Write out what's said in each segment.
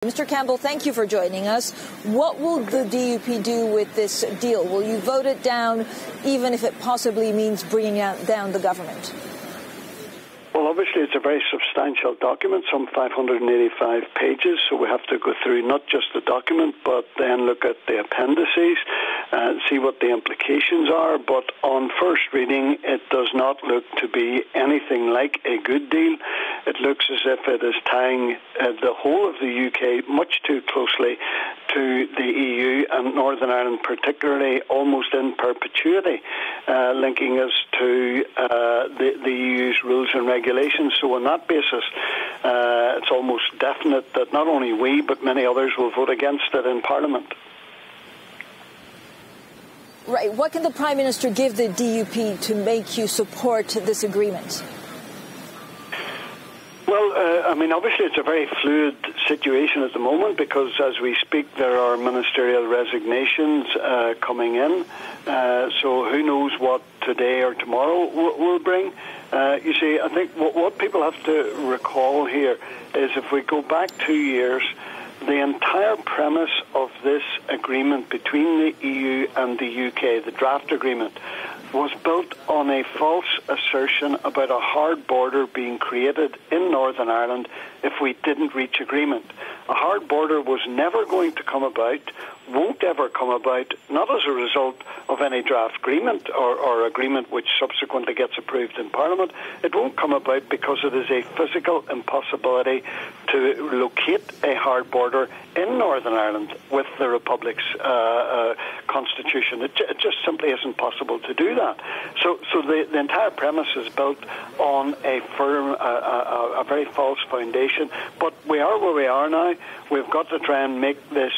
Mr. Campbell, thank you for joining us. What will the DUP do with this deal? Will you vote it down, even if it possibly means bringing down the government? Well, obviously, it's a very substantial document, some 585 pages, so we have to go through not just the document, but then look at the appendices and see what the implications are. But on first reading, it does not look to be anything like a good deal. It looks as if it is tying the whole of the UK much too closely to the EU and Northern Ireland particularly, almost in perpetuity, linking us to the EU's rules and regulations. So on that basis, it's almost definite that not only we but many others will vote against it in Parliament. Right. What can the Prime Minister give the DUP to make you support this agreement? Well, obviously it's a very fluid situation at the moment because as we speak there are ministerial resignations coming in. So who knows what today or tomorrow will bring. You see, I think what people have to recall here is if we go back 2 years, the entire premise of this agreement between the EU and the UK, the draft agreement, was built on a false assertion about a hard border being created in Northern Ireland if we didn't reach agreement. A hard border was never going to come about, won't ever come about, not as a result of any draft agreement or agreement which subsequently gets approved in Parliament. It won't come about because it is a physical impossibility to locate a hard border in Northern Ireland with the Republic's constitution. It just simply isn't possible to do that. So the entire premise is built on a firm, a very false foundation. But we are where we are now. We've got to try and make this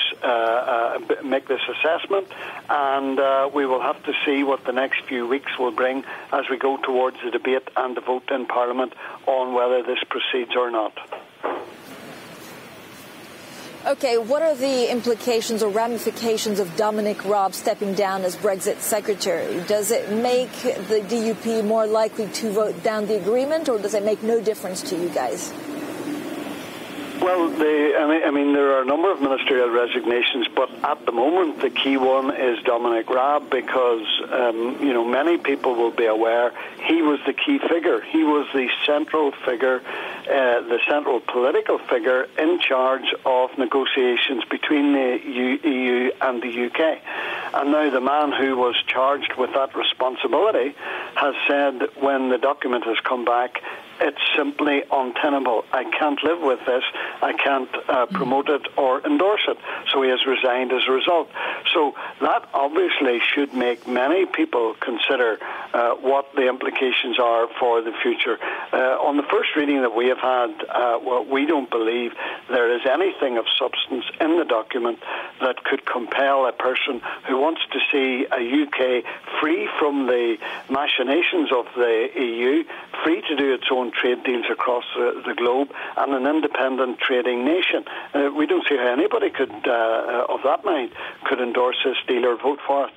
assessment, and we will have to see what the next few weeks will bring as we go towards the debate and the vote in Parliament on whether this proceeds or not. Okay, what are the implications or ramifications of Dominic Raab stepping down as Brexit Secretary? Does it make the DUP more likely to vote down the agreement, or does it make no difference to you guys? Well, there are a number of ministerial resignations, but at the moment the key one is Dominic Raab because, many people will be aware he was the key figure. He was the central figure, the central political figure in charge of negotiations between the EU and the UK. And now the man who was charged with that responsibility has said when the document has come back, it's simply untenable. I can't live with this. I can't promote it or endorse it. So he has resigned as a result. So that obviously should make many people consider what the implications are for the future. On the first reading that we have had, we don't believe there is anything of substance in the document that could compel a person who wants to see a UK free from the machinations of the EU, free to do its own trade deals across the globe, and an independent trading nation. We don't see how anybody could, of that mind, could endorse this deal or vote for it.